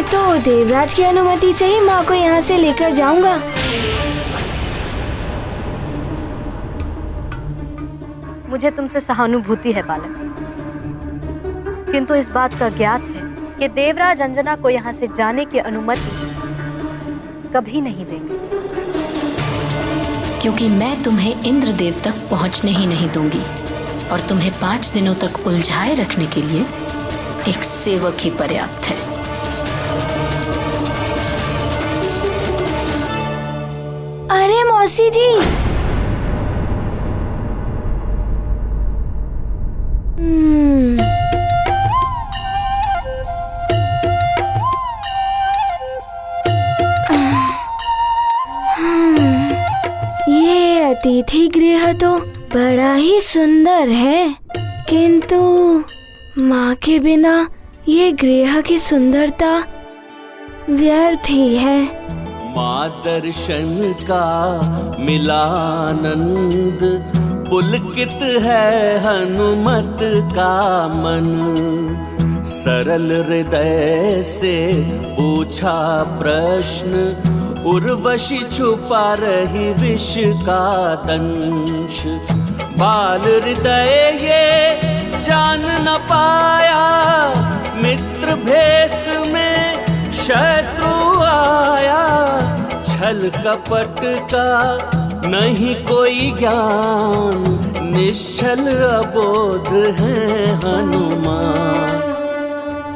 तो देवराज की अनुमति से ही माँ को यहाँ से लेकर जाऊंगा। मुझे तुमसे सहानुभूति है बालक, किंतु इस बात का ज्ञात है कि देवराज अंजना को यहाँ से जाने की अनुमति कभी नहीं देंगे, क्योंकि मैं तुम्हें इंद्रदेव तक पहुंचने ही नहीं दूंगी और तुम्हें 5 दिनों तक उलझाए रखने के लिए एक सेवक ही पर्याप्त है। अरे मौसी जी, ये अतिथि गृह तो बड़ा ही सुंदर है, किंतु माँ के बिना ये गृह की सुंदरता व्यर्थ ही है। माँ दर्शन का मिलानंद, पुलकित है हनुमत का मन। सरल हृदय से पूछा प्रश्न, उर्वशी छुपा रही विष का दंश। बाल हृदय ये जान न पाया, मित्र भेष में शत्रु आया। छल कपट का नहीं कोई ज्ञान, निश्चल अबोध है हनुमान।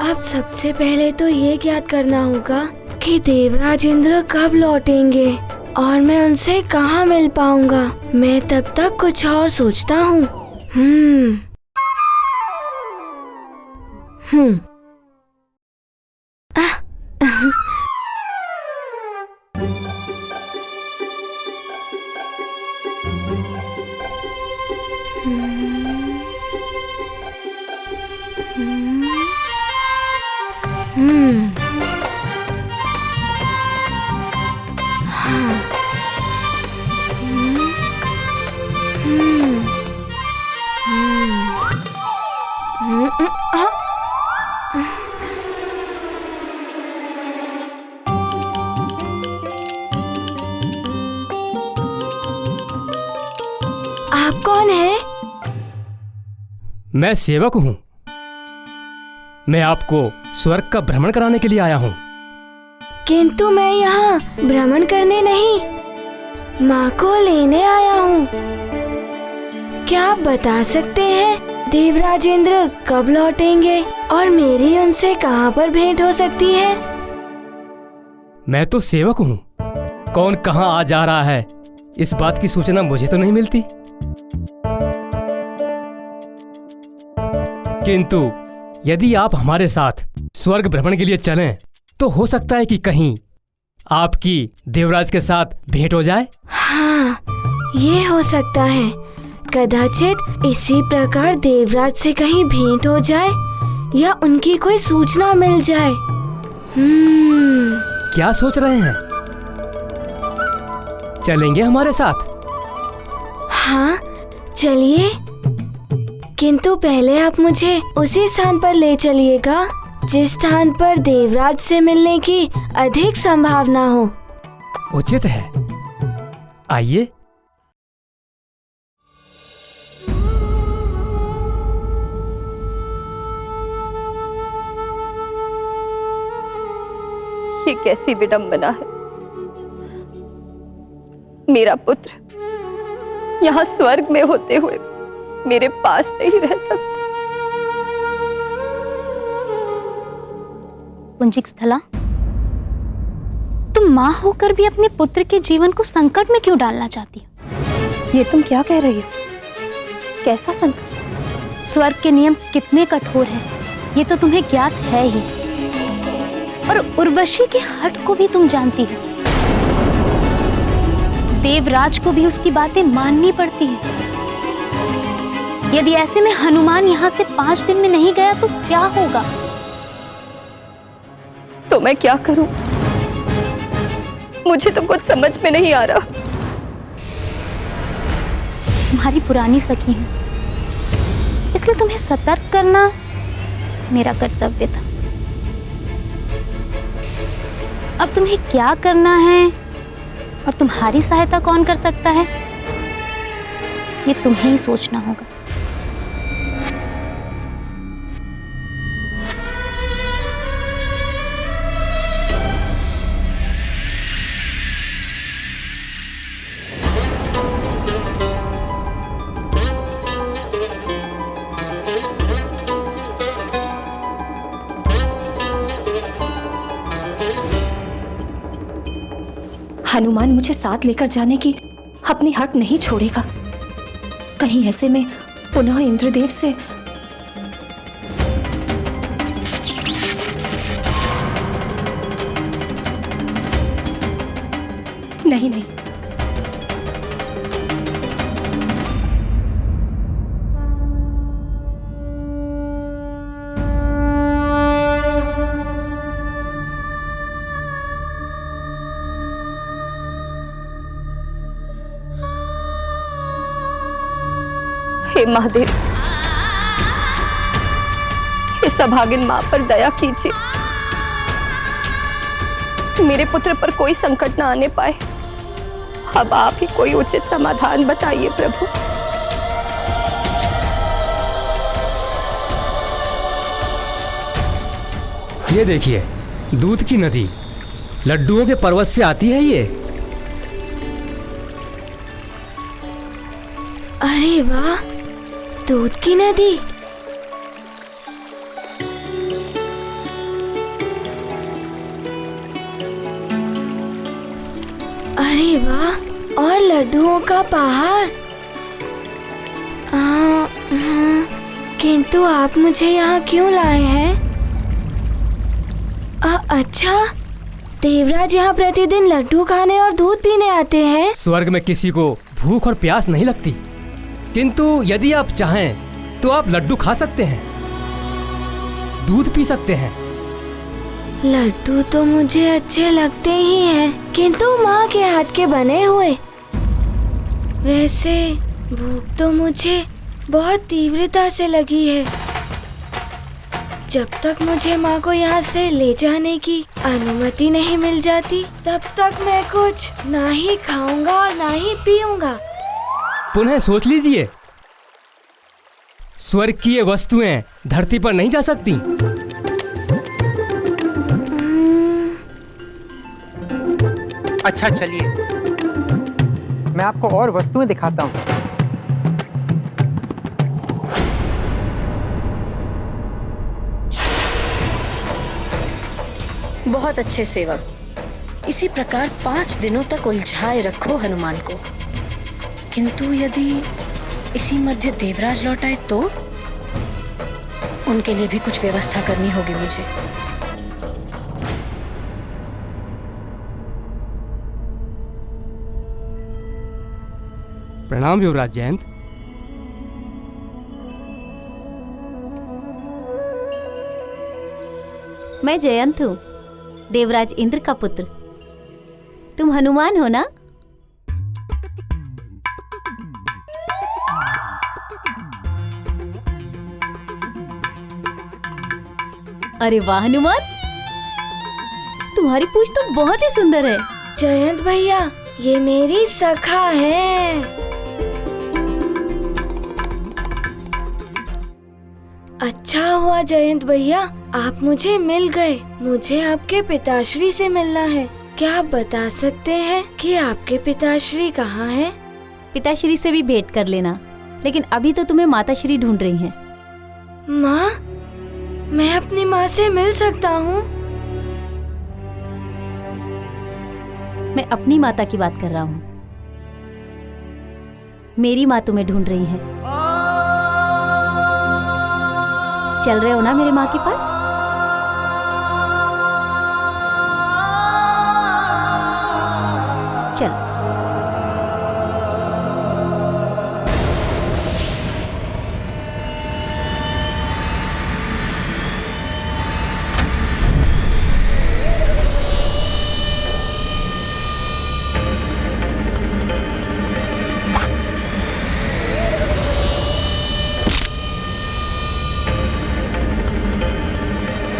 अब सबसे पहले तो ये ज्ञात करना होगा कि देवराज इंद्र कब लौटेंगे और मैं उनसे कहाँ मिल पाऊंगा। मैं तब तक कुछ और सोचता हूँ। आप कौन हैं? मैं सेवक हूँ। मैं आपको स्वर्ग का भ्रमण कराने के लिए आया हूँ। किंतु मैं यहाँ भ्रमण करने नहीं, माँ को लेने आया हूँ। क्या आप बता सकते हैं देवराज इंद्र कब लौटेंगे और मेरी उनसे कहाँ पर भेंट हो सकती है? मैं तो सेवक हूँ, कौन कहाँ आ जा रहा है इस बात की सूचना मुझे तो नहीं मिलती। किंतु यदि आप हमारे साथ स्वर्ग भ्रमण के लिए चलें तो हो सकता है कि कहीं आपकी देवराज के साथ भेंट हो जाए। हाँ, ये हो सकता है। कदाचित इसी प्रकार देवराज से कहीं भेंट हो जाए या उनकी कोई सूचना मिल जाए। क्या सोच रहे हैं? चलेंगे हमारे साथ? हाँ, चलिए। किंतु पहले आप मुझे उसी स्थान पर ले चलिएगा जिस स्थान पर देवराज से मिलने की अधिक संभावना हो। उचित है, आइए। ये कैसी विडंबना है। मेरा पुत्र यहाँ स्वर्ग में होते हुए मेरे पास नहीं रह सकता। पुंजिक स्थला, तुम माँ होकर भी अपने पुत्र के जीवन को संकट में क्यों डालना चाहती हो? ये तुम क्या कह रही हो? कैसा संकट? स्वर्ग के नियम कितने कठोर हैं, ये तो तुम्हें ज्ञात है ही। और उर्वशी के हठ को भी तुम जानती हो। देवराज को भी उसकी बातें माननी पड़ती हैं। यदि ऐसे में हनुमान यहाँ से 5 दिन में नहीं गया तो क्या होगा? तो मैं क्या करूं? मुझे तो कुछ समझ में नहीं आ रहा। तुम्हारी पुरानी सखी हूं, इसलिए तुम्हें सतर्क करना मेरा कर्तव्य था। अब तुम्हें क्या करना है और तुम्हारी सहायता कौन कर सकता है, ये तुम्हें ही सोचना होगा। हनुमान मुझे साथ लेकर जाने की अपनी हट नहीं छोड़ेगा। कहीं ऐसे में पुनः इंद्रदेव से नहीं नहीं, हे महादेव, इस अभागिन मां पर दया कीजिए। मेरे पुत्र पर कोई संकट न आने पाए। अब आप ही कोई उचित समाधान बताइए प्रभु। ये देखिए, दूध की नदी लड्डुओं के पर्वत से आती है ये। अरे वाह, दूध की नदी। अरे वाह, और लड्डुओं का पहाड़। किंतु आप मुझे यहाँ क्यों लाए हैं? अच्छा, देवराज यहाँ प्रतिदिन लड्डू खाने और दूध पीने आते हैं। स्वर्ग में किसी को भूख और प्यास नहीं लगती, किंतु यदि आप चाहें तो आप लड्डू खा सकते हैं, दूध पी सकते हैं। लड्डू तो मुझे अच्छे लगते ही हैं, किंतु माँ के हाथ के बने हुए। वैसे भूख तो मुझे बहुत तीव्रता से लगी है। जब तक मुझे माँ को यहाँ से ले जाने की अनुमति नहीं मिल जाती, तब तक मैं कुछ ना ही खाऊंगा और ना ही पीऊंगा। पुनः सोच लीजिए, स्वर्ग की ये वस्तुएं धरती पर नहीं जा सकती। अच्छा चलिए, मैं आपको और वस्तुएं दिखाता हूँ। बहुत अच्छे सेवक, इसी प्रकार 5 दिनों तक उलझाए रखो हनुमान को। किंतु यदि इसी मध्य देवराज लौट आए तो उनके लिए भी कुछ व्यवस्था करनी होगी मुझे। प्रणाम युवराज जयंत। मैं जयंत हूँ, देवराज इंद्र का पुत्र। तुम हनुमान हो ना? अरे वाह हनुमान, तुम्हारी पूंछ तो बहुत ही सुंदर है। जयंत भैया, ये मेरी सखा है। अच्छा हुआ जयंत भैया, आप मुझे मिल गए। मुझे आपके पिताश्री से मिलना है। क्या आप बता सकते हैं कि आपके पिताश्री कहाँ हैं? पिताश्री से भी भेंट कर लेना, लेकिन अभी तो तुम्हें माताश्री ढूंढ रही हैं। माँ, मैं अपनी माँ से मिल सकता हूँ? मैं अपनी माता की बात कर रहा हूँ। मेरी माँ तुम्हें ढूंढ रही है। चल रहे हो ना मेरे माँ के पास? चल।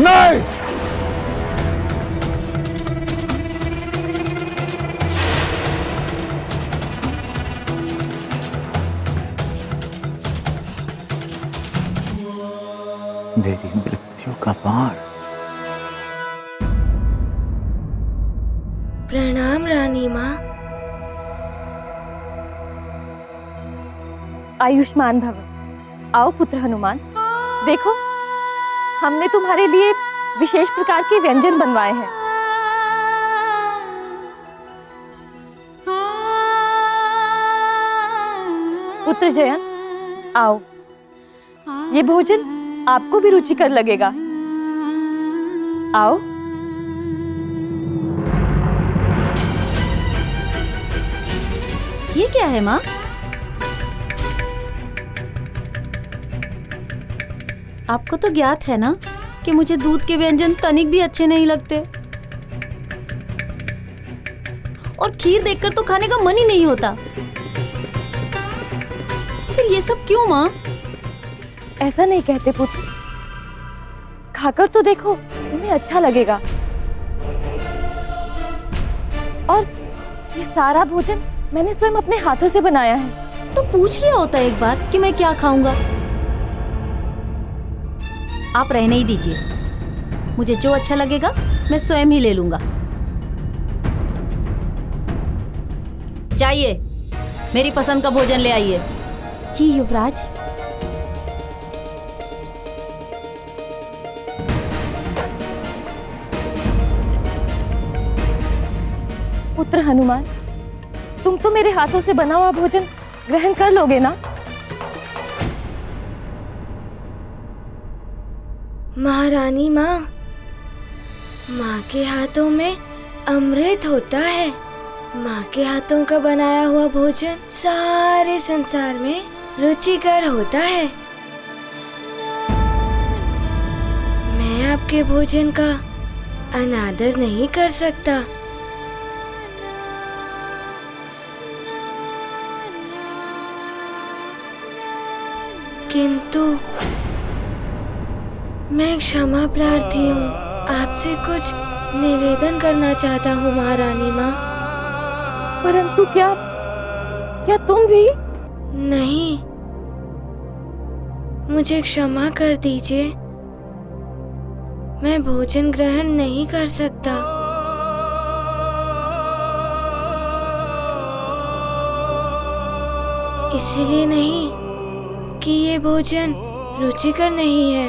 नहीं, मेरी मृत्यु का बाण। प्रणाम रानी माँ। आयुष्मान भव। आओ पुत्र हनुमान, देखो हमने तुम्हारे लिए विशेष प्रकार के व्यंजन बनवाए हैं। पुत्र जयन, आओ, ये भोजन आपको भी रुचिकर लगेगा। आओ। ये क्या है माँ? आपको तो ज्ञात है ना कि मुझे दूध के व्यंजन तनिक भी अच्छे नहीं लगते, और खीर देखकर तो खाने का मन ही नहीं होता। फिर ये सब क्यों माँ? ऐसा नहीं कहते पुत्र, खाकर तो देखो, तुम्हें अच्छा लगेगा। और ये सारा भोजन मैंने स्वयं अपने हाथों से बनाया है। तो पूछ लिया होता एक बार कि मैं क्या खाऊंगा। आप रहने ही दीजिए, मुझे जो अच्छा लगेगा मैं स्वयं ही ले लूंगा। जाइए, मेरी पसंद का भोजन ले आइए। जी युवराज। पुत्र हनुमान, तुम तो मेरे हाथों से बना हुआ भोजन ग्रहण कर लोगे ना? महारानी माँ, माँ के हाथों में अमृत होता है। माँ के हाथों का बनाया हुआ भोजन सारे संसार में रुचिकर होता है। मैं आपके भोजन का अनादर नहीं कर सकता। किंतु मैं क्षमा प्रार्थी हूँ, आपसे कुछ निवेदन करना चाहता हूँ महारानी माँ। परंतु क्या तुम भी? नहीं, मुझे क्षमा कर दीजिए, मैं भोजन ग्रहण नहीं कर सकता। इसलिए नहीं कि ये भोजन रुचिकर नहीं है।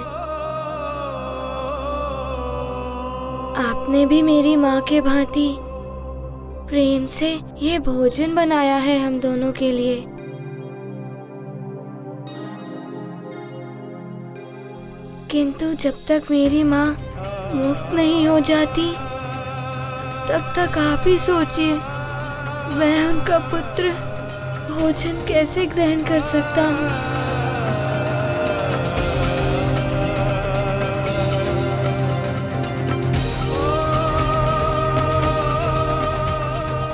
आपने भी मेरी माँ के भांति प्रेम से ये भोजन बनाया है हम दोनों के लिए। किंतु जब तक मेरी माँ मुक्त नहीं हो जाती, तब तक आप ही सोचिए, मैं उनका पुत्र भोजन कैसे ग्रहण कर सकता हूँ।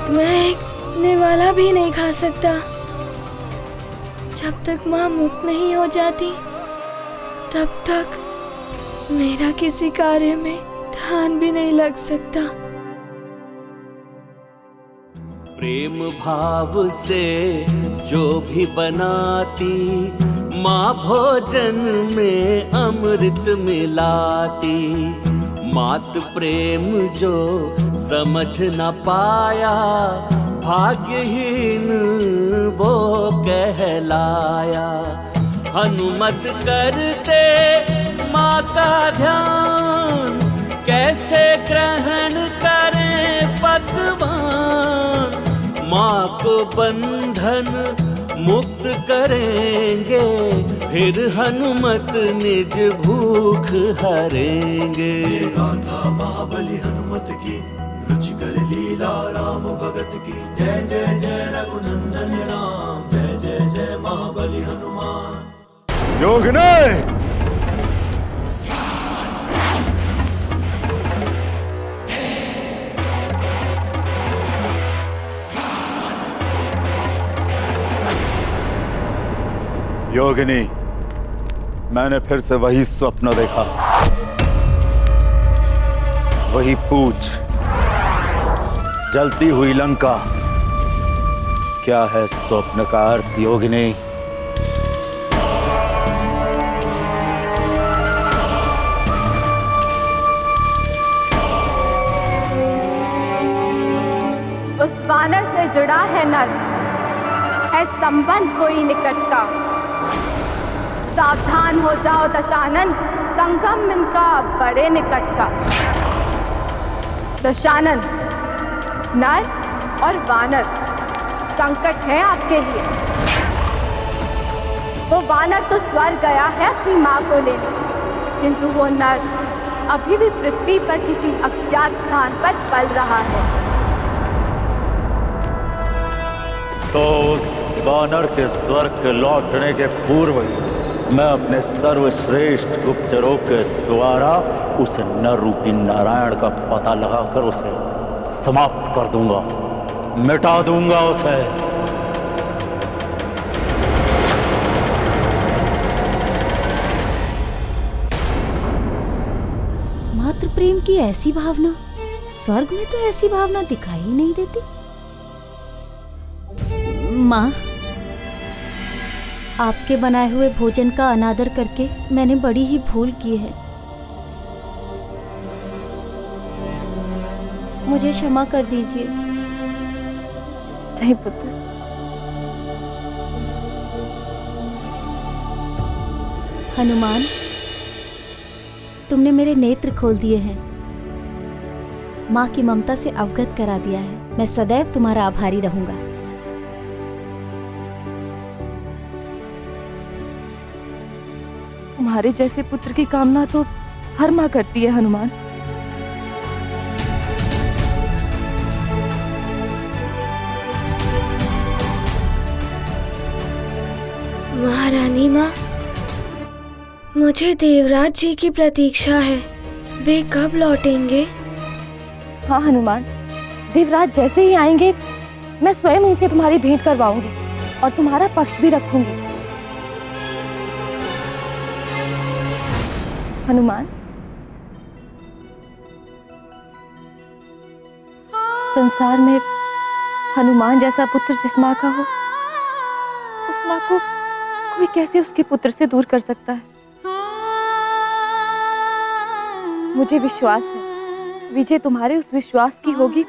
मैं एक निवाला भी नहीं खा सकता। जब तक माँ मुक्त नहीं हो जाती, तब तक मेरा किसी कार्य में ध्यान भी नहीं लग सकता। प्रेम भाव से जो भी बनाती, माँ भोजन में अमृत मिलाती। मात प्रेम जो समझ न पाया, भाग्यहीन वो कहलाया। हनुमत करते माँ का ध्यान, कैसे ग्रहण करें पकवान। माँ को बंधन मुक्त करेंगे, फिर हनुमत निज भूख हरेंगे। गाथा महाबली हनुमत की, रुचिकर लीला राम भगत की। जय जय जय रघुनंदन राम, जय जय जय महाबली हनुमान। योगिनी, योगिनी, मैंने फिर से वही स्वप्न देखा, वही पूछ, जलती हुई लंका। क्या है स्वप्न का अर्थ योगिनी? जुड़ा है नर, है संबंध कोई निकट का। सावधान हो जाओ दशानन, संगम इनका बड़े निकट का। दशानन, नर और वानर संकट है आपके लिए। वो वानर तो स्वर्ग गया है अपनी माँ को लेने, किंतु वो नर अभी भी पृथ्वी पर किसी अज्ञात स्थान पर पल रहा है। तो उस वानर के स्वर्ग के लौटने के पूर्व ही मैं अपने सर्वश्रेष्ठ गुप्तचरों के द्वारा उस नर रूपी नारायण का पता लगाकर उसे समाप्त कर दूंगा, मिटा दूंगा उसे। मातृ प्रेम की ऐसी भावना स्वर्ग में तो ऐसी भावना दिखाई ही नहीं देती। माँ, आपके बनाए हुए भोजन का अनादर करके मैंने बड़ी ही भूल की है। मुझे क्षमा कर दीजिए। नहीं पुत्र, हनुमान, तुमने मेरे नेत्र खोल दिए हैं, माँ की ममता से अवगत करा दिया है। मैं सदैव तुम्हारा आभारी रहूंगा। तुम्हारे जैसे पुत्र की कामना तो हर माँ करती है हनुमान। महारानी माँ, मुझे देवराज जी की प्रतीक्षा है। वे कब लौटेंगे? हाँ हनुमान, देवराज जैसे ही आएंगे मैं स्वयं उनसे तुम्हारी भेंट करवाऊंगी और तुम्हारा पक्ष भी रखूंगी। हनुमान, संसार में हनुमान जैसा पुत्र जिस माँ का हो, उस माँ को कोई कैसे उसके पुत्र से दूर कर सकता है। मुझे विश्वास है विजय तुम्हारे उस विश्वास की होगी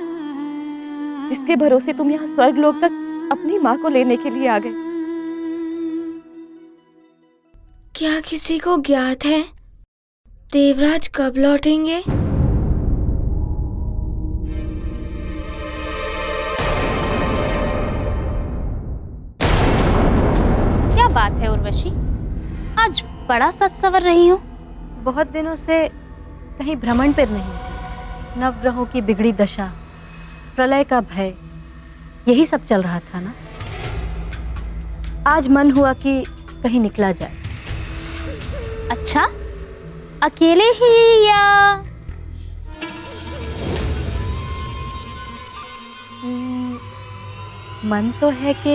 जिसके भरोसे तुम यहाँ स्वर्गलोक तक अपनी माँ को लेने के लिए आ गए। क्या किसी को ज्ञात है देवराज कब लौटेंगे? क्या बात है उर्वशी, आज बड़ा सच सवर रही हो। बहुत दिनों से कहीं भ्रमण पर नहीं, नवग्रहों की बिगड़ी दशा, प्रलय का भय, यही सब चल रहा था ना। आज मन हुआ कि कहीं निकला जाए। अच्छा, अकेले ही या? मन तो है कि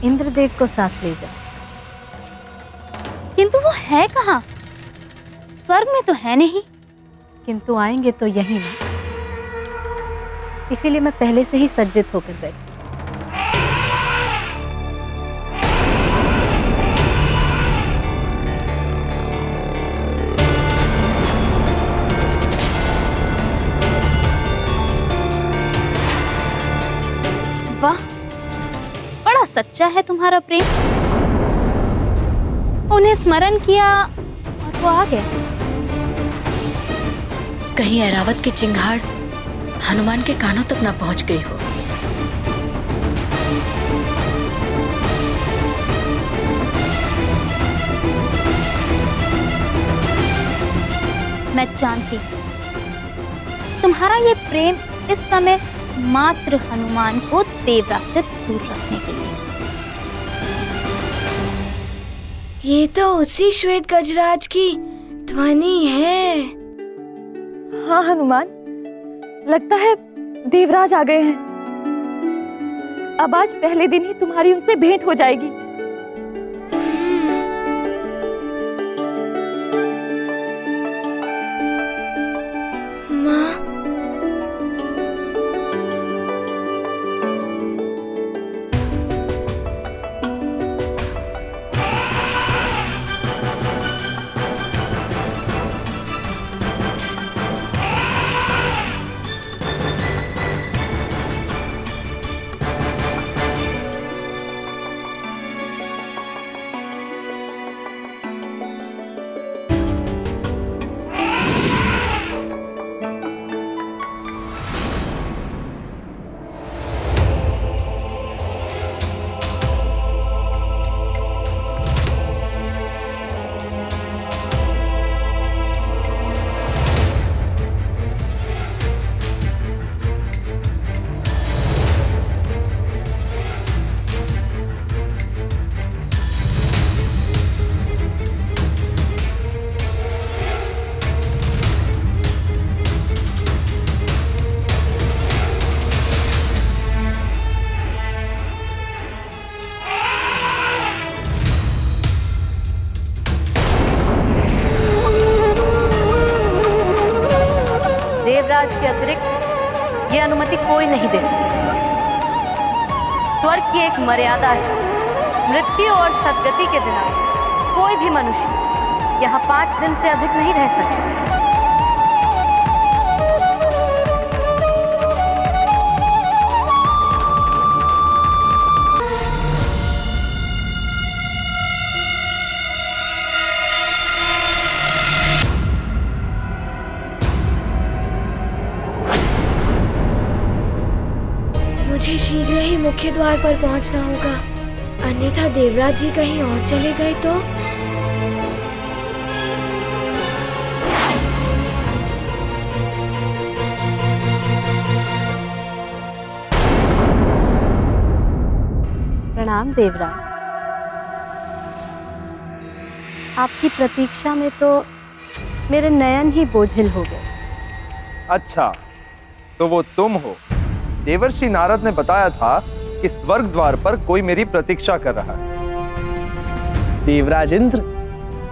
इंद्रदेव को साथ ले जाए, किंतु वो है कहाँ? स्वर्ग में तो है नहीं। किंतु आएंगे तो यहीं ना, इसीलिए मैं पहले से ही सज्जित होकर बैठी। वाह, बड़ा सच्चा है तुम्हारा प्रेम। उन्हें स्मरण किया और वो आ गए। कहीं ऐरावत की चिंगाड़ हनुमान के कानों तक ना पहुंच गई हो। मैं जानती हूँ तुम्हारा ये प्रेम इस समय मात्र हनुमान को देवराज से दूर रखने के लिए। ये तो उसी श्वेत गजराज की ध्वनि है। हाँ हनुमान, लगता है देवराज आ गए हैं। अब आज पहले दिन ही तुम्हारी उनसे भेंट हो जाएगी। माँ, नहीं दे सकते। स्वर्ग की एक मर्यादा है, मृत्यु और सद्गति के बिना कोई भी मनुष्य यहाँ 5 दिन से अधिक नहीं रह सकता। मुझे शीघ्र ही मुख्य द्वार पर पहुंचना होगा, अन्यथा देवराज जी कहीं और चले गए तो। प्रणाम देवराज। आपकी प्रतीक्षा में तो मेरे नयन ही बोझिल हो गए। अच्छा, तो वो तुम हो। देवर्षि नारद ने बताया था कि स्वर्ग द्वार पर कोई मेरी प्रतीक्षा कर रहा है। देवराज इंद्र,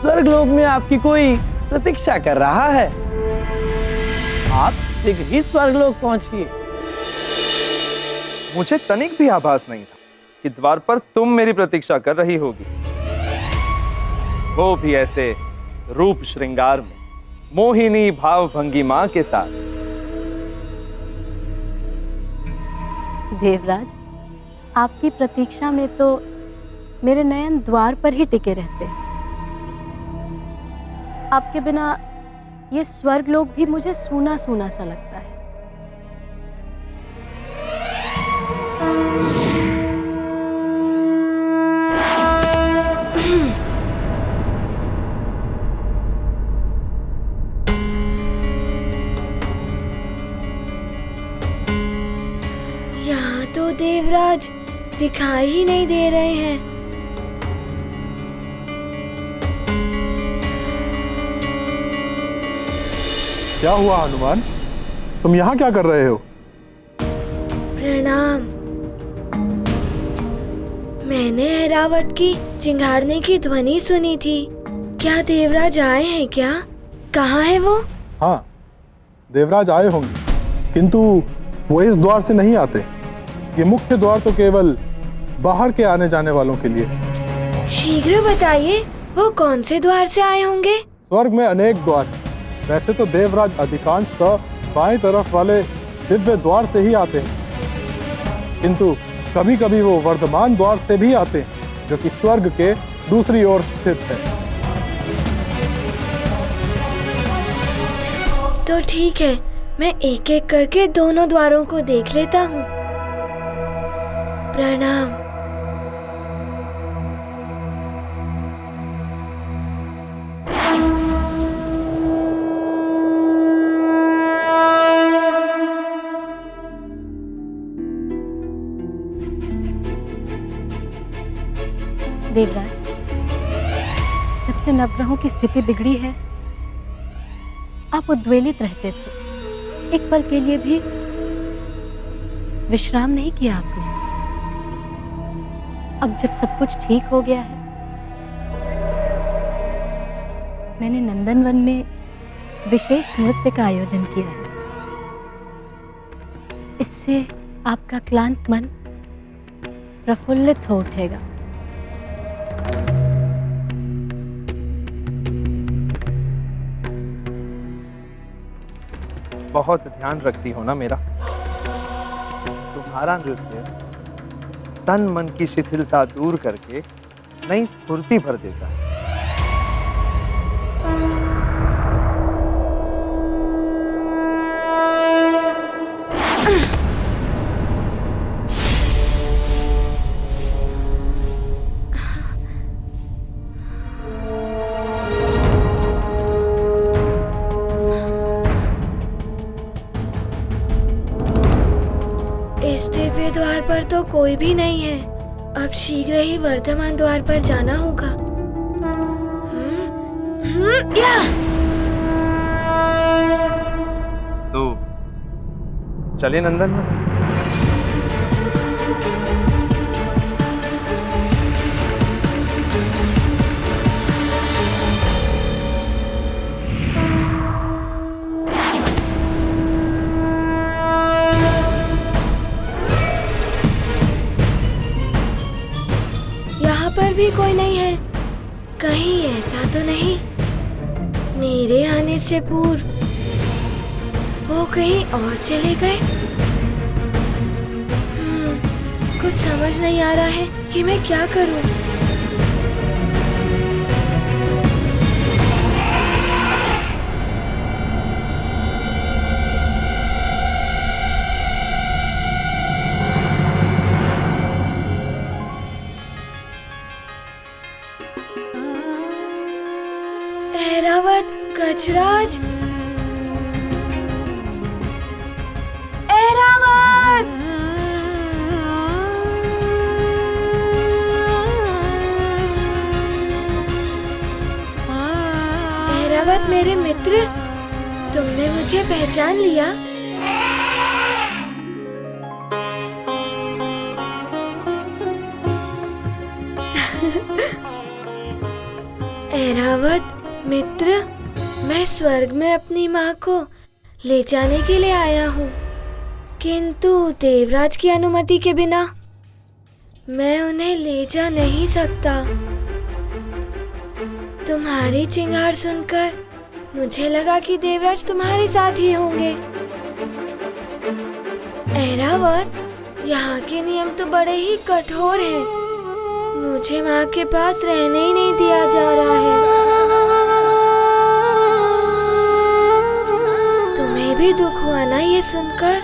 स्वर्गलोक में आपकी कोई प्रतीक्षा कर रहा है। आप शीघ्र ही स्वर्गलोक पहुंचिए। मुझे तनिक भी आभास नहीं था कि द्वार पर तुम मेरी प्रतीक्षा कर रही होगी, वो भी ऐसे रूप श्रृंगार में, मोहिनी भाव भंगिमा के साथ। देवराज, आपकी प्रतीक्षा में तो मेरे नयन द्वार पर ही टिके रहते हैं। आपके बिना ये स्वर्गलोक भी मुझे सूना सूना सा लगता है। यहाँ तो देवराज दिखाई ही नहीं दे रहे हैं। क्या हुआ हनुमान, तुम यहाँ क्या कर रहे हो? प्रणाम। मैंने ऐरावत की चिंगारने की ध्वनि सुनी थी। क्या देवराज आए हैं क्या? कहाँ है वो? हाँ, देवराज आए होंगे, किंतु वो इस द्वार से नहीं आते। ये मुख्य द्वार तो केवल बाहर के आने जाने वालों के लिए। शीघ्र बताइए, वो कौन से द्वार से आए होंगे? स्वर्ग में अनेक द्वार, वैसे तो देवराज अधिकांशतः बाएं तरफ वाले दिव्य द्वार से ही आते हैं, किंतु कभी कभी वो वर्धमान द्वार से भी आते हैं, जो कि स्वर्ग के दूसरी ओर स्थित है। तो ठीक है, मैं एक एक करके दोनों द्वारों को देख लेता हूँ। प्रणाम। देवराज, जब से नवग्रहों की स्थिति बिगड़ी है, आप उद्वेलित रहते थे। एक पल के लिए भी विश्राम नहीं किया आपने। अब जब सब कुछ ठीक हो गया है, मैंने नंदनवन में विशेष नृत्य का आयोजन किया है। इससे आपका क्लांत मन प्रफुल्लित हो उठेगा। बहुत ध्यान रखती हो ना मेरा। तुम्हारा नृत्य तन मन की शिथिलता दूर करके नई स्फूर्ति भर देता है। इस दिव्य द्वार पर तो कोई भी नहीं है। अब शीघ्र ही वर्धमान द्वार पर जाना होगा। या! तो चले नंदन में। पर भी कोई नहीं है। कहीं ऐसा तो नहीं मेरे आने से पूर्व वो कहीं और चले गए? कुछ समझ नहीं आ रहा है कि मैं क्या करूं। ऐरावत, गजराज, ऐरावत! ऐरावत मेरे मित्र, तुमने मुझे पहचान लिया? ऐरावत मित्र, मैं स्वर्ग में अपनी माँ को ले जाने के लिए आया हूँ, किंतु देवराज की अनुमति के बिना मैं उन्हें ले जा नहीं सकता। तुम्हारी चिंगार सुनकर मुझे लगा कि देवराज तुम्हारे साथ ही होंगे। ऐरावत, यहाँ के नियम तो बड़े ही कठोर हैं। मुझे माँ के पास रहने ही नहीं दिया जा रहा है। तुम्हें भी दुख हुआ ना ये सुनकर?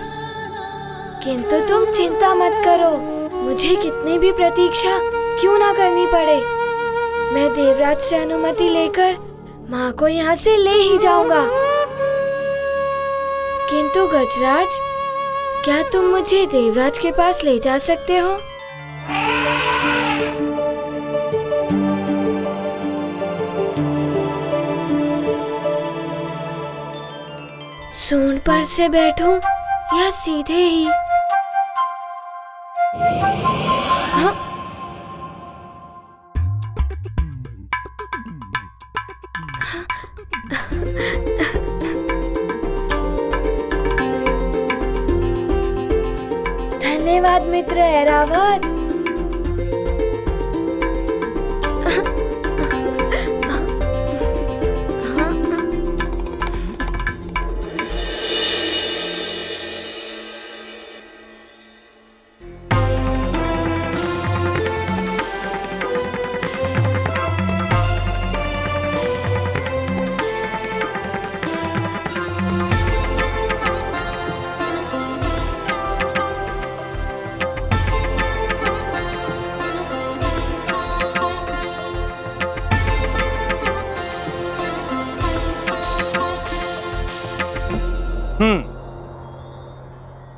किंतु तुम चिंता मत करो, मुझे कितनी भी प्रतीक्षा क्यों ना करनी पड़े, मैं देवराज से अनुमति लेकर माँ को यहाँ से ले ही जाऊंगा। किंतु गजराज, क्या तुम मुझे देवराज के पास ले जा सकते हो? सूंड पर से बैठूं या सीधे ही? हाँ? धन्यवाद मित्र ऐरावत।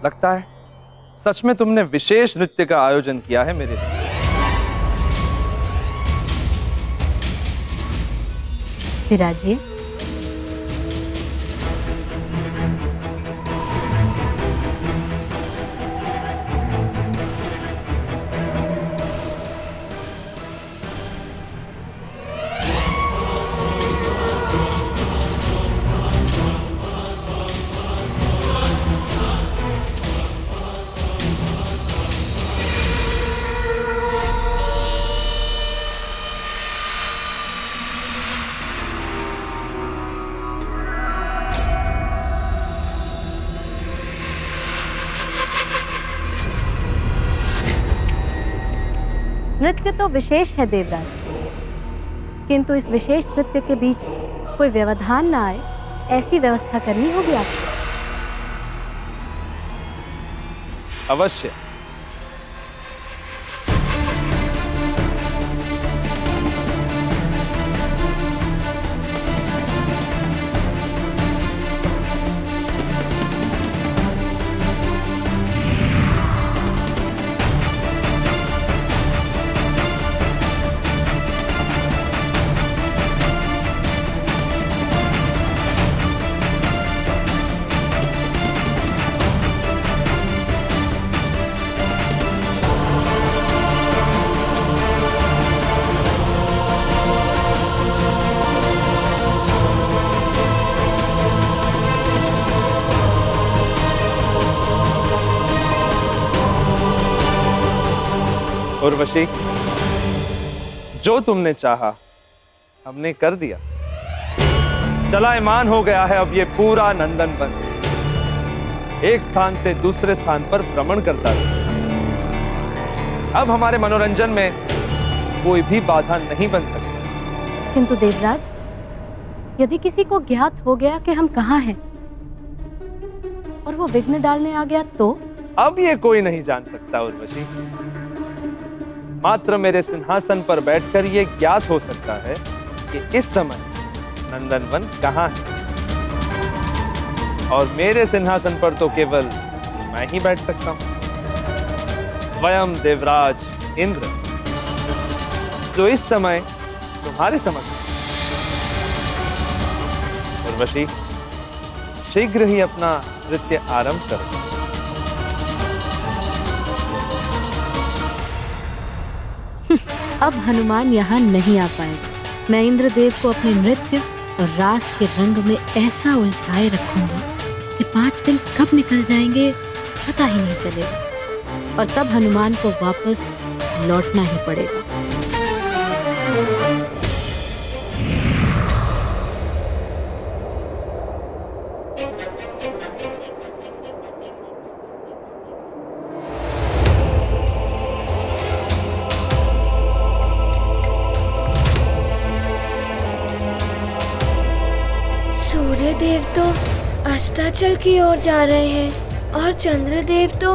लगता है सच में तुमने विशेष नृत्य का आयोजन किया है मेरे लिए। विराजिए। नृत्य तो विशेष है देवराज, किंतु इस विशेष नृत्य के बीच कोई व्यवधान ना आए, ऐसी व्यवस्था करनी होगी आपको। अवश्य। उर्वशी, जो तुमने चाहा हमने कर दिया। चलायमान हो गया है अब ये पूरा नंदन वन, एक स्थान से दूसरे स्थान पर भ्रमण करता है। अब हमारे मनोरंजन में कोई भी बाधा नहीं बन सकती। किंतु देवराज, यदि किसी को ज्ञात हो गया कि हम कहाँ हैं और वो विघ्न डालने आ गया तो? अब ये कोई नहीं जान सकता उर्वशी। मात्र मेरे सिंहासन पर बैठकर ये ज्ञात हो सकता है कि इस समय नंदनवन कहाँ है। और मेरे सिंहासन पर तो केवल मैं ही बैठ सकता हूं। स्वयं देवराज इंद्र, जो इस समय तुम्हारे समक्ष। उर्वशी, शीघ्र ही अपना नृत्य आरंभ करो। अब हनुमान यहाँ नहीं आ पाएगा। मैं इंद्रदेव को अपने नृत्य और रास के रंग में ऐसा उलझाए रखूंगी कि 5 दिन कब निकल जाएंगे पता ही नहीं चलेगा, और तब हनुमान को वापस लौटना ही पड़ेगा। सूर्यदेव तो अस्ताचल की ओर जा रहे हैं और चंद्रदेव तो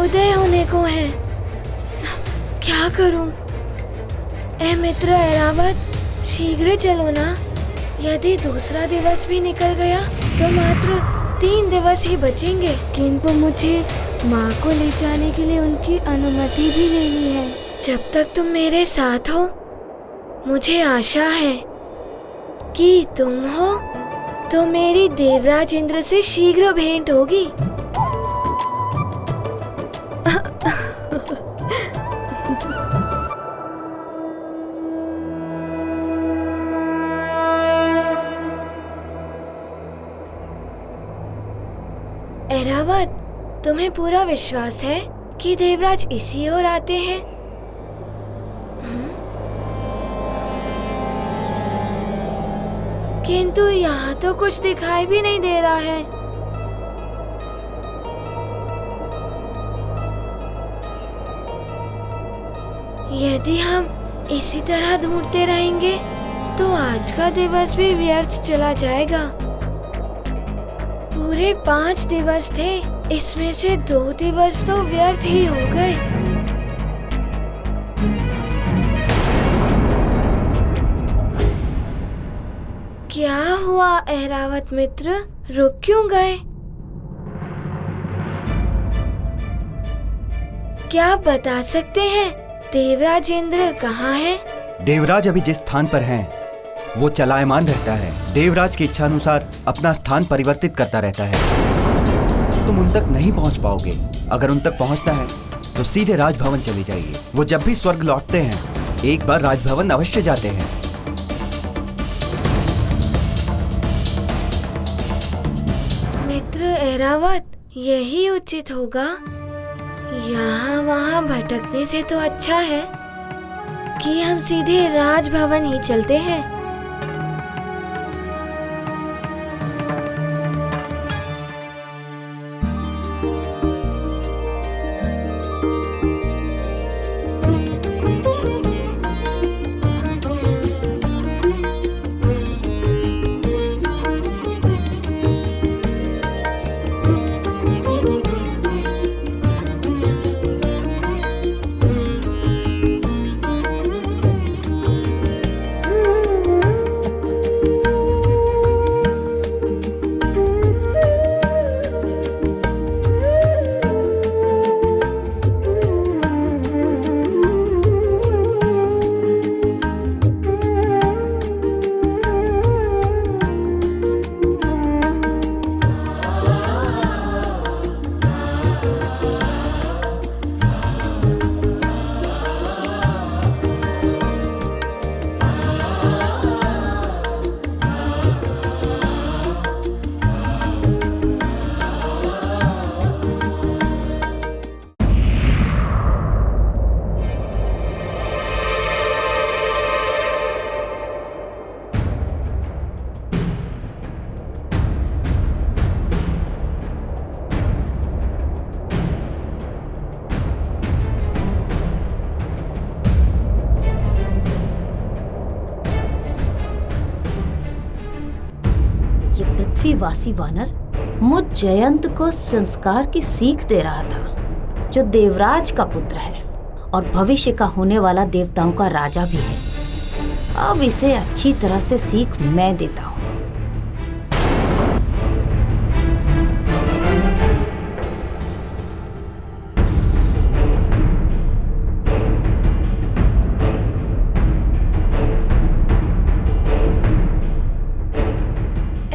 उदय होने को हैं। क्या करूं? ए मित्र ऐरावत, शीघ्र चलो ना। यदि दूसरा दिवस भी निकल गया तो मात्र 3 दिवस ही बचेंगे, किंतु मुझे माँ को ले जाने के लिए उनकी अनुमति भी लेनी है। जब तक तुम मेरे साथ हो, मुझे आशा है कि तुम हो तो मेरी देवराज इंद्र से शीघ्र भेंट होगी। ऐरावत, तुम्हें पूरा विश्वास है कि देवराज इसी ओर आते हैं? किंतु यहाँ तो कुछ दिखाई भी नहीं दे रहा है। यदि हम इसी तरह ढूंढते रहेंगे तो आज का दिवस भी व्यर्थ चला जाएगा। पूरे 5 दिवस थे, इसमें से 2 दिवस तो व्यर्थ ही हो गए। क्या हुआ ऐरावत मित्र, रुक क्यों गए? क्या बता सकते हैं देवराज इंद्र कहाँ है? देवराज अभी जिस स्थान पर हैं, वो चलायमान रहता है। देवराज की इच्छा अनुसार अपना स्थान परिवर्तित करता रहता है। तुम उन तक नहीं पहुंच पाओगे। अगर उन तक पहुंचना है तो सीधे राजभवन चले जाइए। वो जब भी स्वर्ग लौटते हैं, एक बार राजभवन अवश्य जाते हैं। मित्र ऐरावत, यही उचित होगा। यहाँ वहाँ भटकने से तो अच्छा है कि हम सीधे राजभवन ही चलते हैं। पृथ्वीवासी वानर मुझ जयंत को संस्कार की सीख दे रहा था, जो देवराज का पुत्र है और भविष्य का होने वाला देवताओं का राजा भी है। अब इसे अच्छी तरह से सीख मैं देता हूँ।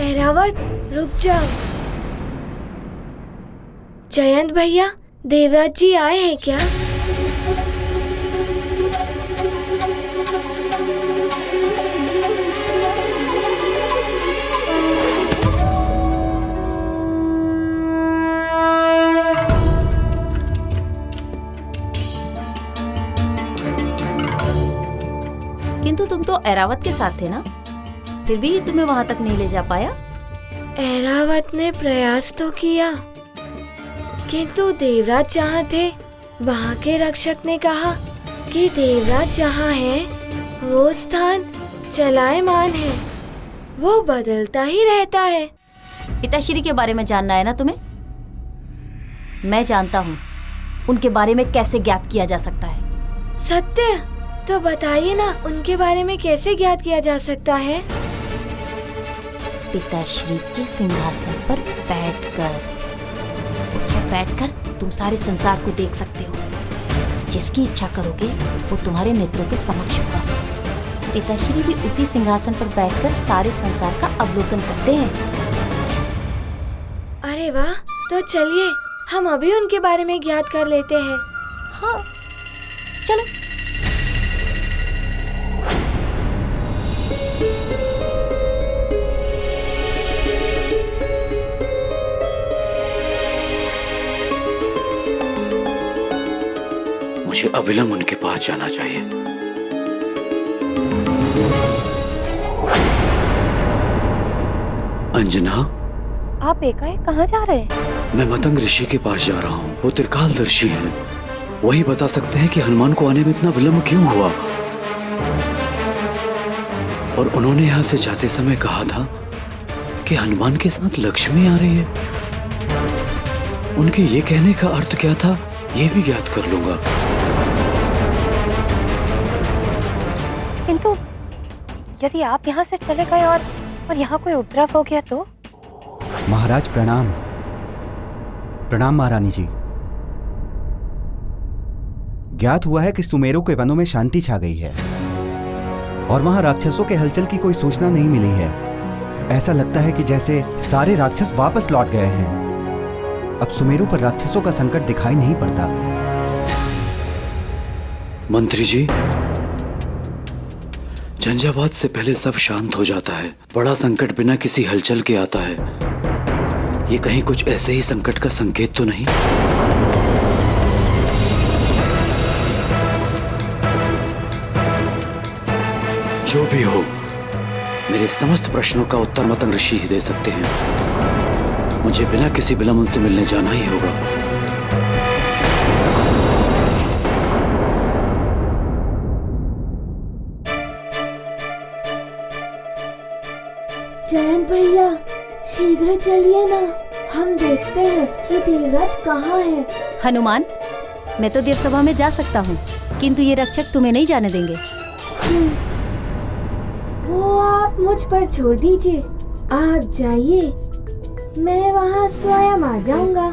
ऐरावत, रुक जाओ। जयंत भैया, देवराज जी आए हैं क्या? किंतु तुम तो ऐरावत के साथ थे ना, फिर भी तुम्हें वहां तक नहीं ले जा पाया। ऐरावत ने प्रयास तो किया, किंतु देवराज जहाँ थे वहाँ के रक्षक ने कहा कि देवराज जहाँ है वो स्थान चलायमान है, वो बदलता ही रहता है। पिताश्री के बारे में जानना है ना तुम्हें? मैं जानता हूँ उनके बारे में कैसे ज्ञात किया जा सकता है। सत्य? तो बताइए ना, उनके बारे में कैसे ज्ञात किया जा सकता है? पिताश्री के सिंहासन पर बैठकर, उसमें बैठकर तुम सारे संसार को देख सकते हो। जिसकी इच्छा करोगे वो तुम्हारे नेत्रों के समक्ष होगा। पिताश्री भी उसी सिंहासन पर बैठकर सारे संसार का अवलोकन करते हैं। अरे वाह, तो चलिए हम अभी उनके बारे में ज्ञात कर लेते हैं। हाँ, चलो। मुझे अविलंब उनके पास जाना चाहिए। अंजना, आप एकाएक कहाँ जा रहे हैं? मैं मतंग ऋषि के पास जा रहा हूँ। वो त्रिकालदर्शी हैं। वही बता सकते हैं कि हनुमान को आने में इतना विलंब क्यों हुआ। और उन्होंने यहाँ से जाते समय कहा था कि हनुमान के साथ लक्ष्मी आ रही है। उनके ये कहने का अर्थ क्या था, ये भी ज्ञात कर लूंगा। किंतु यदि आप यहाँ से चले गए और यहाँ कोई उपद्रव हो गया तो? महाराज प्रणाम। प्रणाम महारानी जी। ज्ञात हुआ है कि सुमेरु के वनों में शांति छा गई है और वहां राक्षसों के हलचल की कोई सूचना नहीं मिली है। ऐसा लगता है कि जैसे सारे राक्षस वापस लौट गए हैं। अब सुमेरु पर राक्षसों का संकट दिखाई नहीं पड़ता। मंत्री जी, झंझावात से पहले सब शांत हो जाता है। बड़ा संकट बिना किसी हलचल के आता है। ये कहीं कुछ ऐसे ही संकट का संकेत तो नहीं? जो भी हो, मेरे समस्त प्रश्नों का उत्तर मतंग ऋषि ही दे सकते हैं। मुझे बिना किसी विलंब उनसे मिलने जाना ही होगा। जयंत भैया, शीघ्र चलिए ना, हम देखते हैं कि देवराज कहाँ है। हनुमान, मैं तो देवसभा में जा सकता हूँ, किंतु ये रक्षक तुम्हें नहीं जाने देंगे। वो आप मुझ पर छोड़ दीजिए, आप जाइए, मैं वहाँ स्वयं आ जाऊंगा।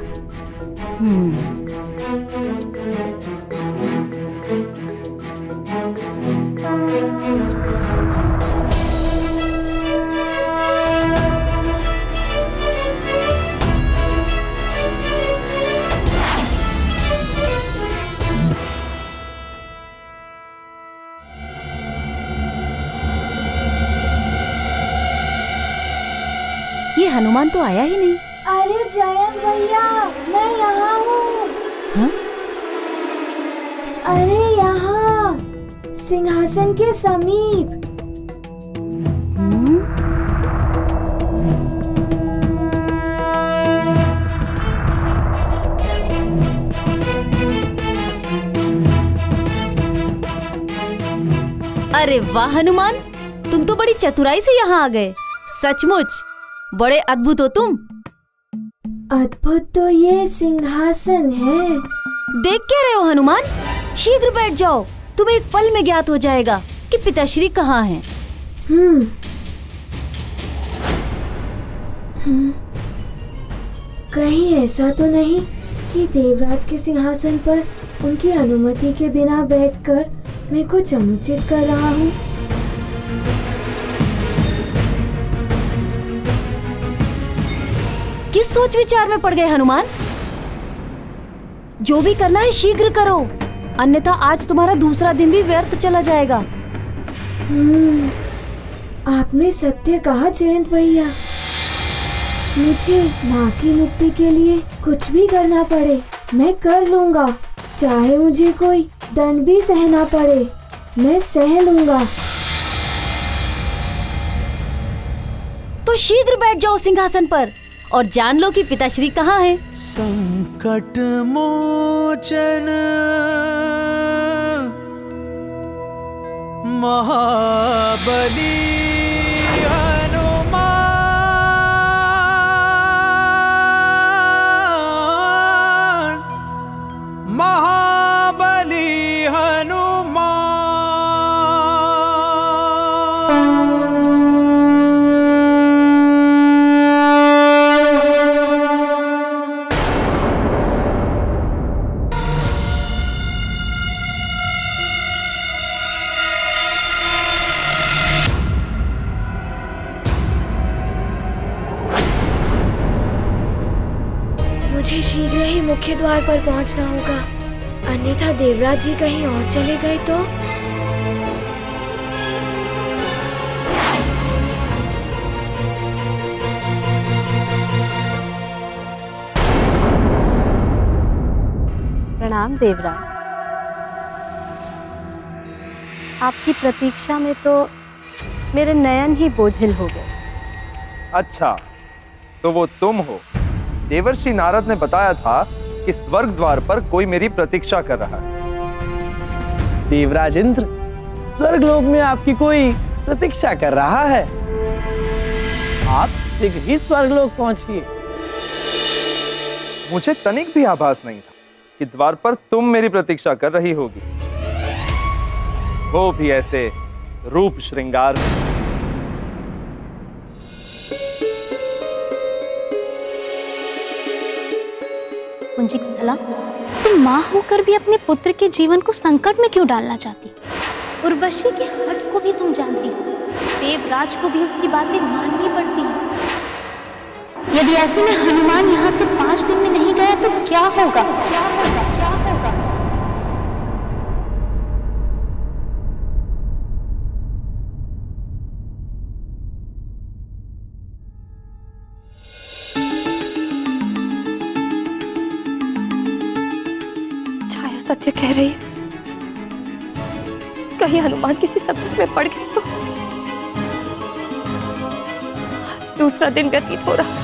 ये हनुमान तो आया ही नहीं। अरे जयंत भैया, मैं यहाँ हूँ। हाँ? अरे यहाँ, सिंहासन के समीप। अरे वाह हनुमान, तुम तो बड़ी चतुराई से यहाँ आ गए। सचमुच बड़े अद्भुत हो तुम। अद्भुत तो ये सिंहासन है। देख क्या रहे हो हनुमान, शीघ्र बैठ जाओ। तुम्हें एक पल में ज्ञात हो जाएगा कि पिताश्री कहाँ हैं। कहीं ऐसा तो नहीं कि देवराज के सिंहासन पर उनकी अनुमति के बिना बैठकर मैं कुछ अनुचित कर रहा हूँ। किस सोच विचार में पड़ गए हनुमान? जो भी करना है शीघ्र करो, अन्यथा आज तुम्हारा दूसरा दिन भी व्यर्थ चला जाएगा। आपने सत्य कहा जयंत भैया। मुझे माँ की मुक्ति के लिए कुछ भी करना पड़े मैं कर लूँगा, चाहे मुझे कोई दंड भी सहना पड़े मैं सह लूँगा। तो शीघ्र बैठ जाओ सिंहासन पर और जान लो कि पिताश्री कहाँ हैं। संकट मोचन महाबली मुझे शीघ्र ही मुख्य द्वार पर पहुंचना होगा, अन्यथा देवराज जी कहीं और चले गए तो। प्रणाम देवराज। आपकी प्रतीक्षा में तो मेरे नयन ही बोझिल हो गए। अच्छा, तो वो तुम हो। देवर्षि नारद ने बताया था कि स्वर्ग द्वार पर कोई मेरी प्रतीक्षा कर रहा है। देवराज इंद्र, स्वर्गलोक में आपकी कोई प्रतीक्षा कर रहा है। आप शीघ्र ही स्वर्गलोक पहुंचिए। मुझे तनिक भी आभास नहीं था कि द्वार पर तुम मेरी प्रतीक्षा कर रही होगी, वो भी ऐसे रूप श्रृंगार में। कुंजिक स्थला, तुम माँ होकर भी अपने पुत्र के जीवन को संकट में क्यों डालना चाहती? उर्वशी के हट को भी तुम जानती हो, देवराज को भी उसकी बातें माननी पड़ती हैं। यदि ऐसे में हनुमान यहाँ से 5 दिन में नहीं गया तो क्या होगा? क्या होगा? क्या होगा? सत्य कह रही है, कहीं हनुमान किसी संकट में पड़ गए तो। आज दूसरा दिन व्यतीत हो रहा।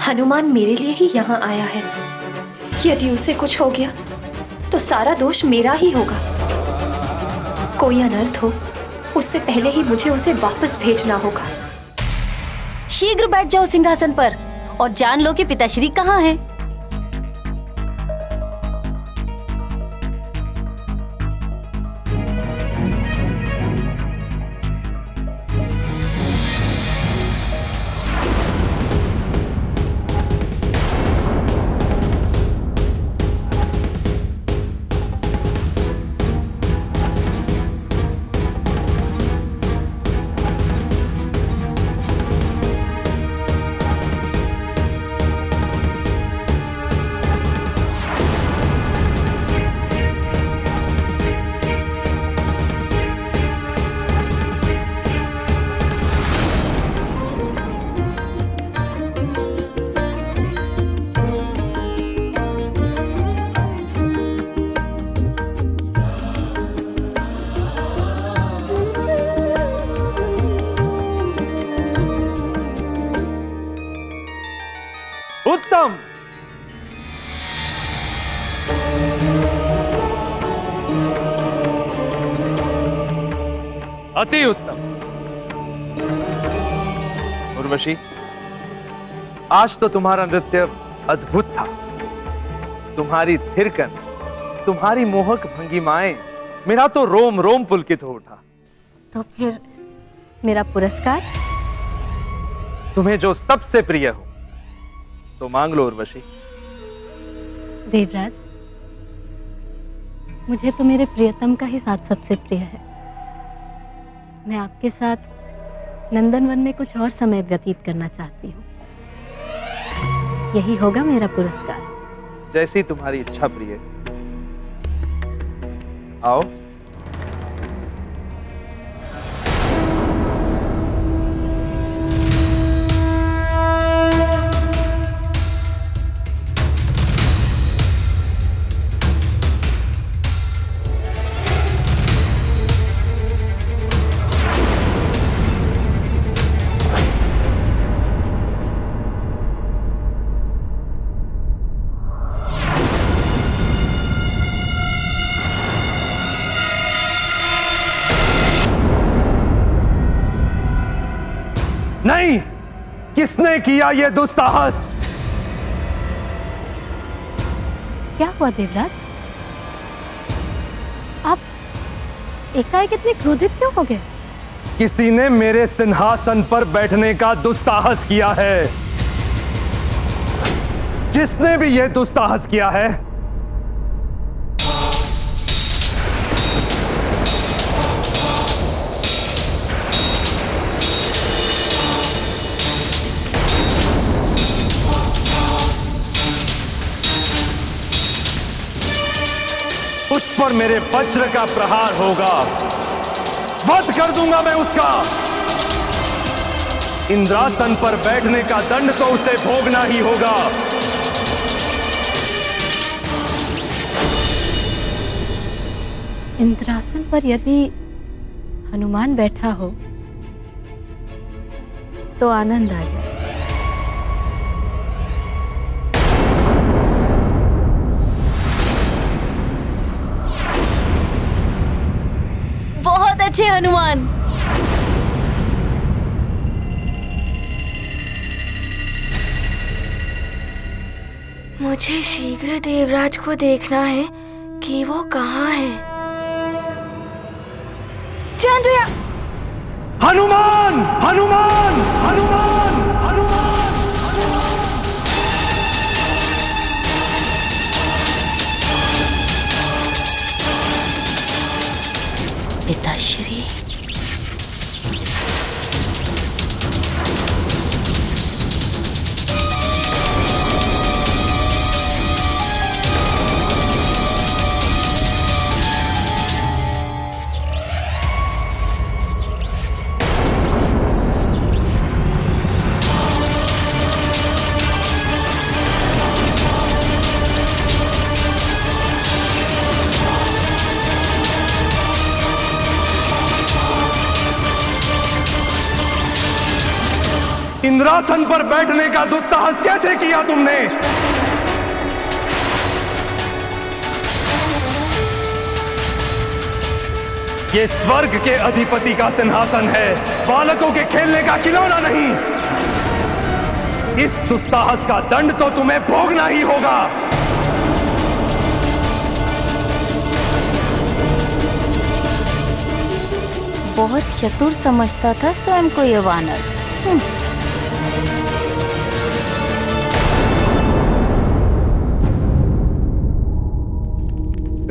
हनुमान मेरे लिए ही यहाँ आया है। यदि उसे कुछ हो गया तो सारा दोष मेरा ही होगा। कोई अनर्थ हो उससे पहले ही मुझे उसे वापस भेजना होगा। शीघ्र बैठ जाओ सिंहासन पर और जान लो कि पिताश्री कहाँ हैं। अति उत्तम। उर्वशी, आज तो तुम्हारा नृत्य अद्भुत था। तुम्हारी थिरकन, तुम्हारी मोहक भंगिमाएं, मेरा तो रोम रोम पुलकित हो उठा। तो फिर मेरा पुरस्कार? तुम्हें जो सबसे प्रिय हो तो मांग लो उर्वशी। देवराज, मुझे तो मेरे प्रियतम का ही साथ सबसे प्रिय है। मैं आपके साथ नंदनवन में कुछ और समय व्यतीत करना चाहती हूँ। यही होगा मेरा पुरस्कार। जैसी तुम्हारी इच्छा प्रिय। आओ। नहीं, किसने किया यह दुस्साहस? क्या हुआ देवराज? आप एकाएक इतने क्रोधित क्यों हो गए? किसी ने मेरे सिंहासन पर बैठने का दुस्साहस किया है। जिसने भी यह दुस्साहस किया है, उस पर मेरे वज्र का प्रहार होगा। वध कर दूंगा मैं उसका। इंद्रासन पर बैठने का दंड तो उसे भोगना ही होगा। इंद्रासन पर यदि हनुमान बैठा हो तो आनंद आ जाए। बहुत अच्छे हनुमान। मुझे शीघ्र देवराज को देखना है कि वो कहाँ है। चंद भैया। हनुमान, हनुमान, हनुमान, हनुमान। पिताश्री, इंद्रासन पर बैठने का दुस्साहस कैसे किया तुमने? ये स्वर्ग के अधिपति का सिंहासन है, बालकों के खेलने का खिलौना नहीं। इस दुस्साहस का दंड तो तुम्हें भोगना ही होगा। बहुत चतुर समझता था स्वयं को ये वानर।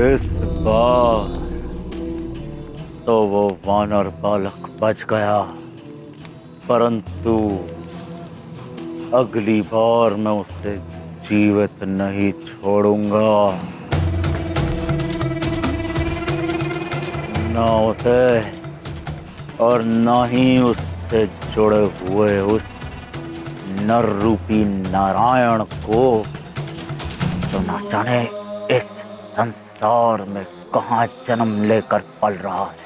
इस बार तो वो वानर बालक बच गया, परंतु अगली बार मैं उसे जीवित नहीं छोड़ूंगा। न उसे और न ही उससे जुड़े हुए उस नर रूपी नारायण को, तो ना जाने इस संसार में कहाँ जन्म लेकर पल रहा है।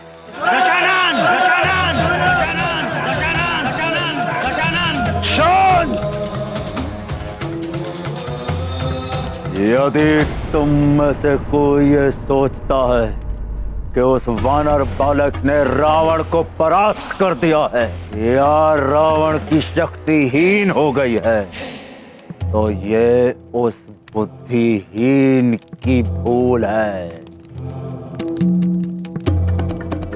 शांत! यदि तुम में से कोई ये सोचता है कि उस वानर बालक ने रावण को परास्त कर दिया है या रावण की शक्तिहीन हो गई है, तो ये उस बुद्धिहीन की भूल है।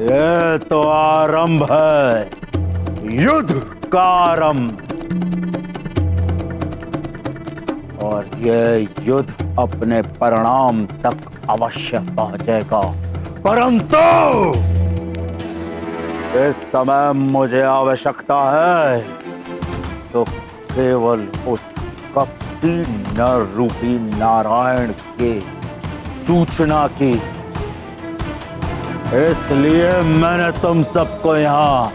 ये तो आरंभ है, युद्ध का आरंभ, और ये युद्ध अपने परिणाम तक अवश्य पहुंचेगा। परंतु इस समय मुझे आवश्यकता है तो केवल उस कपटी नर रूपी नारायण के सूचना की। इसलिए मैंने तुम सबको यहाँ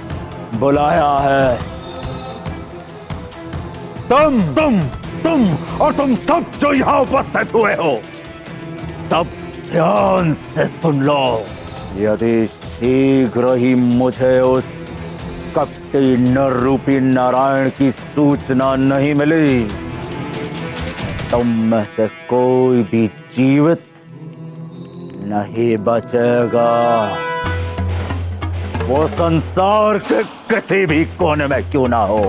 बुलाया है। तुम और तुम सब जो यहाँ उपस्थित हुए हो, सब ध्यान से सुन लो। यदि शीघ्र ही मुझे उस कपटी नर रूपी नारायण की सूचना नहीं मिली, तुम में से कोई भी जीवित नहीं बचेगा। वो संसार के किसी भी कोने में क्यों ना हो,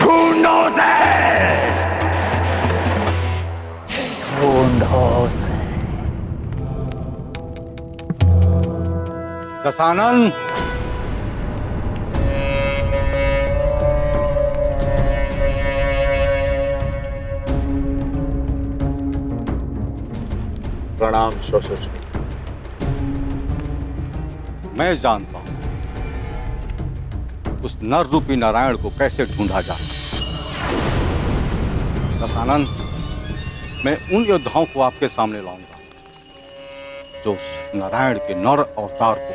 ढूंढो से। दशानन, प्रणाम श्वशुर। मैं जानता हूं उस नर रूपी नारायण को कैसे ढूंढा जाए। दशानन, मैं उन योद्धाओं को आपके सामने लाऊंगा जो उस नारायण के नर अवतार को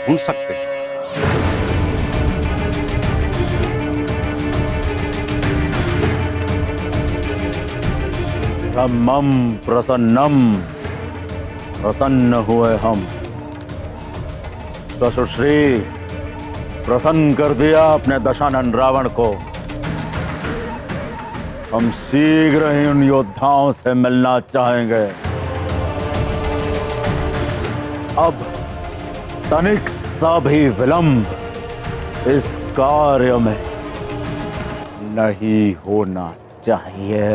ढूंढ सकते हैं। ब्रह्मम प्रसन्नम, प्रसन्न हुए हम। श्री प्रसन्न कर दिया अपने दशानन रावण को। हम शीघ्र ही उन योद्धाओं से मिलना चाहेंगे। अब तनिक सा भी विलंब इस कार्य में नहीं होना चाहिए।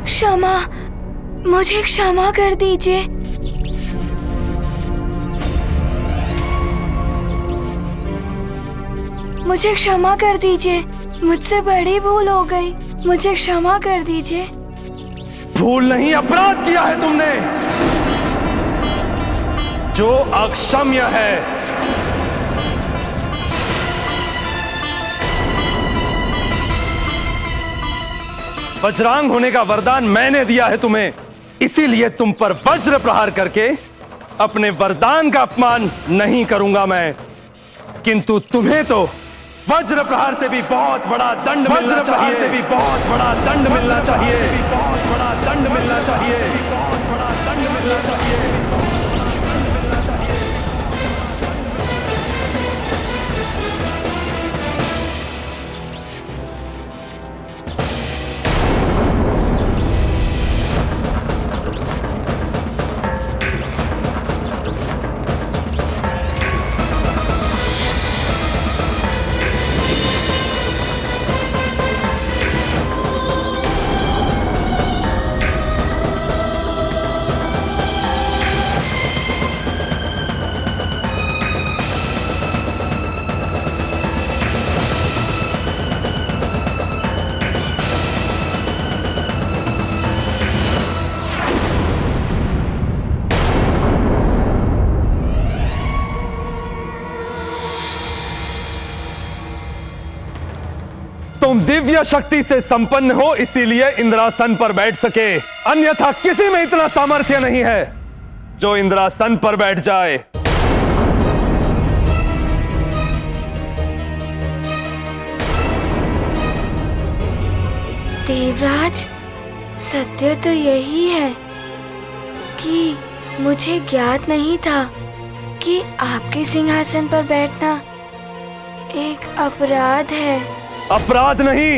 क्षमा, मुझे क्षमा कर दीजिए। मुझे क्षमा कर दीजिए, मुझसे बड़ी भूल हो गई, मुझे क्षमा कर दीजिए। भूल नहीं, अपराध किया है तुमने जो अक्षम्य है। वज्रांग होने का वरदान मैंने दिया है तुम्हें, इसीलिए तुम पर वज्र प्रहार करके अपने वरदान का अपमान नहीं करूंगा मैं। किंतु तुम्हें तो वज्र प्रहार से भी बहुत बड़ा दंड मिलना चाहिए। से भी बहुत बड़ा दंड मिलना चाहिए। बहुत बड़ा दंड मिलना चाहिए। बहुत बड़ा दंड मिलना चाहिए। तुम दिव्य शक्ति से संपन्न हो, इसीलिए इंद्रासन पर बैठ सके, अन्यथा किसी में इतना सामर्थ्य नहीं है जो इंद्रासन पर बैठ जाए। देवराज, सत्य तो यही है कि मुझे ज्ञात नहीं था कि आपके सिंहासन पर बैठना एक अपराध है। अपराध नहीं,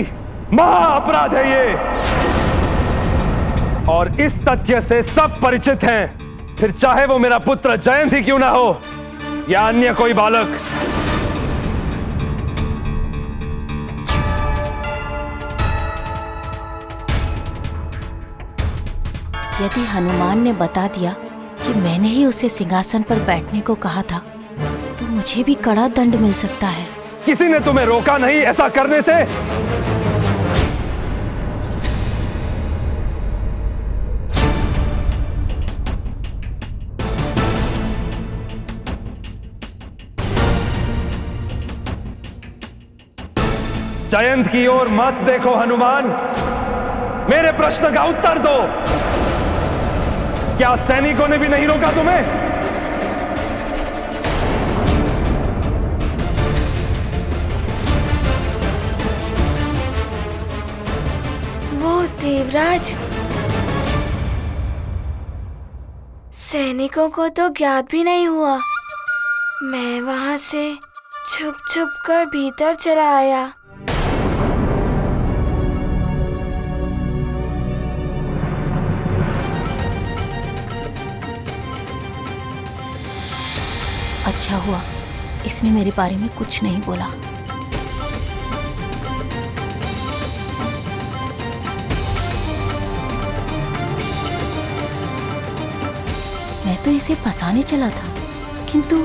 महा अपराध है ये। और इस तथ्य से सब परिचित हैं, फिर चाहे वो मेरा पुत्र जयंत ही क्यों ना हो या अन्य कोई बालक। यदि हनुमान ने बता दिया कि मैंने ही उसे सिंहासन पर बैठने को कहा था, तो मुझे भी कड़ा दंड मिल सकता है। किसी ने तुम्हें रोका नहीं ऐसा करने से? जयंत की ओर मत देखो हनुमान, मेरे प्रश्न का उत्तर दो। क्या सैनिकों ने भी नहीं रोका तुम्हें? वो देवराज, सैनिकों को तो ज्ञात भी नहीं हुआ। मैं वहां से छुप छुप कर भीतर चला आया। अच्छा हुआ इसने मेरे बारे में कुछ नहीं बोला। मैं तो इसे फंसाने चला था, किंतु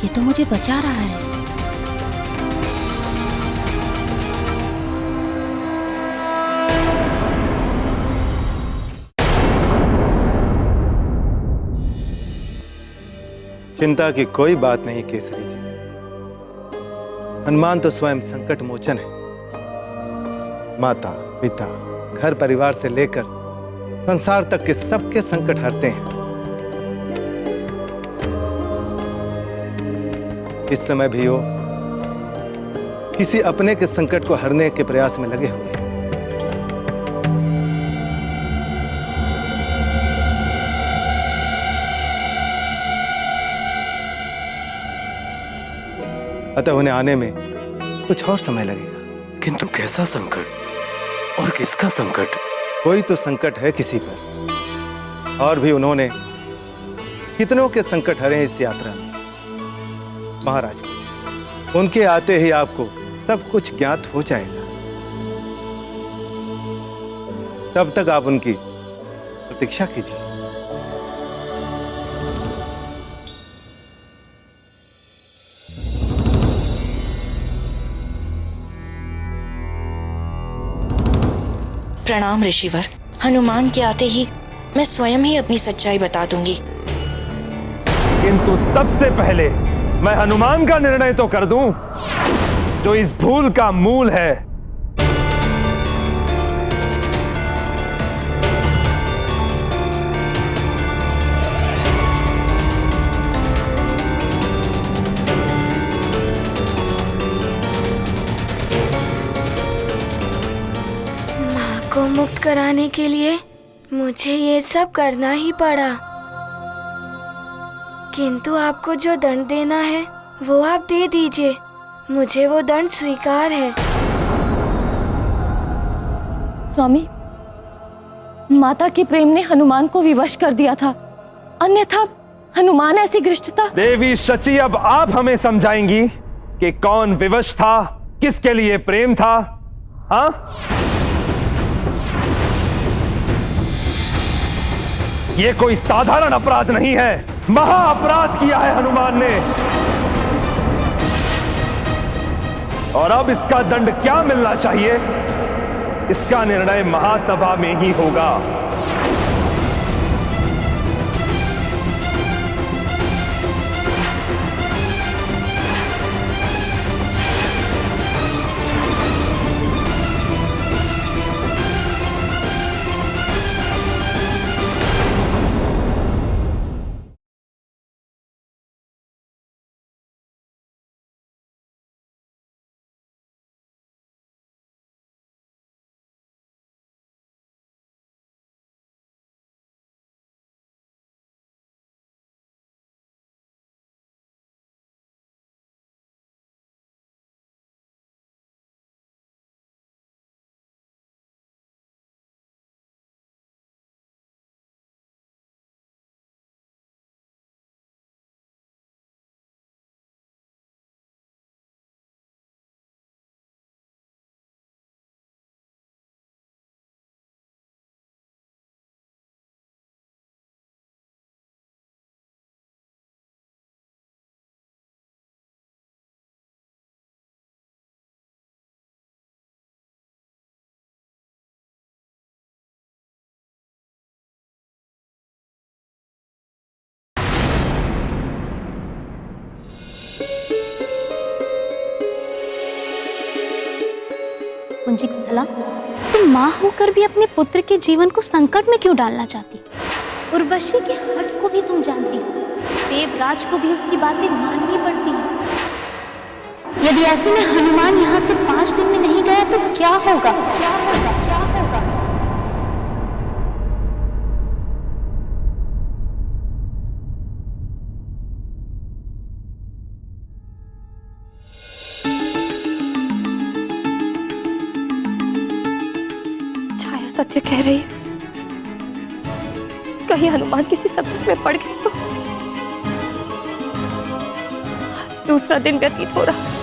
ये तो मुझे बचा रहा है। चिंता की कोई बात नहीं केसरी जी, हनुमान तो स्वयं संकट मोचन है। माता पिता घर परिवार से लेकर संसार तक के सबके संकट हरते हैं। इस समय भी वो किसी अपने के संकट को हरने के प्रयास में लगे हुए हैं। अतः उन्हें आने में कुछ और समय लगेगा। किंतु कैसा संकट और किसका संकट? कोई तो संकट है किसी पर, और भी उन्होंने कितनों के संकट हरे इस यात्रा में। महाराज, उनके आते ही आपको सब कुछ ज्ञात हो जाएगा। तब तक आप उनकी प्रतीक्षा कीजिए। प्रणाम ऋषिवर। हनुमान के आते ही मैं स्वयं ही अपनी सच्चाई बता दूंगी। किंतु सबसे पहले मैं हनुमान का निर्णय तो कर दूं, जो इस भूल का मूल है। माँ को मुक्त कराने के लिए मुझे ये सब करना ही पड़ा। किंतु आपको जो दंड देना है वो आप दे दीजिए, मुझे वो दंड स्वीकार है। स्वामी, माता के प्रेम ने हनुमान को विवश कर दिया था, अन्यथा हनुमान ऐसी घृष्टता। देवी शची, अब आप हमें समझाएंगी कि कौन विवश था, किसके लिए प्रेम था? हाँ? ये कोई साधारण अपराध नहीं है, महा अपराध किया है हनुमान ने। और अब इसका दंड क्या मिलना चाहिए, इसका निर्णय महासभा में ही होगा। पुंजिक स्थला, तुम माँ होकर भी अपने पुत्र के जीवन को संकट में क्यों डालना चाहती? उर्वशी के हट को भी तुम जानती हो, देवराज को भी उसकी बातें माननी पड़ती है। यदि ऐसे में हनुमान यहाँ से 5 दिन में नहीं गया तो क्या होगा? क्या होगा? क्या होगा? छाया सत्य कह रही है। कहीं हनुमान किसी संकट में पड़ गए तो। आज दूसरा दिन व्यतीत हो रहा।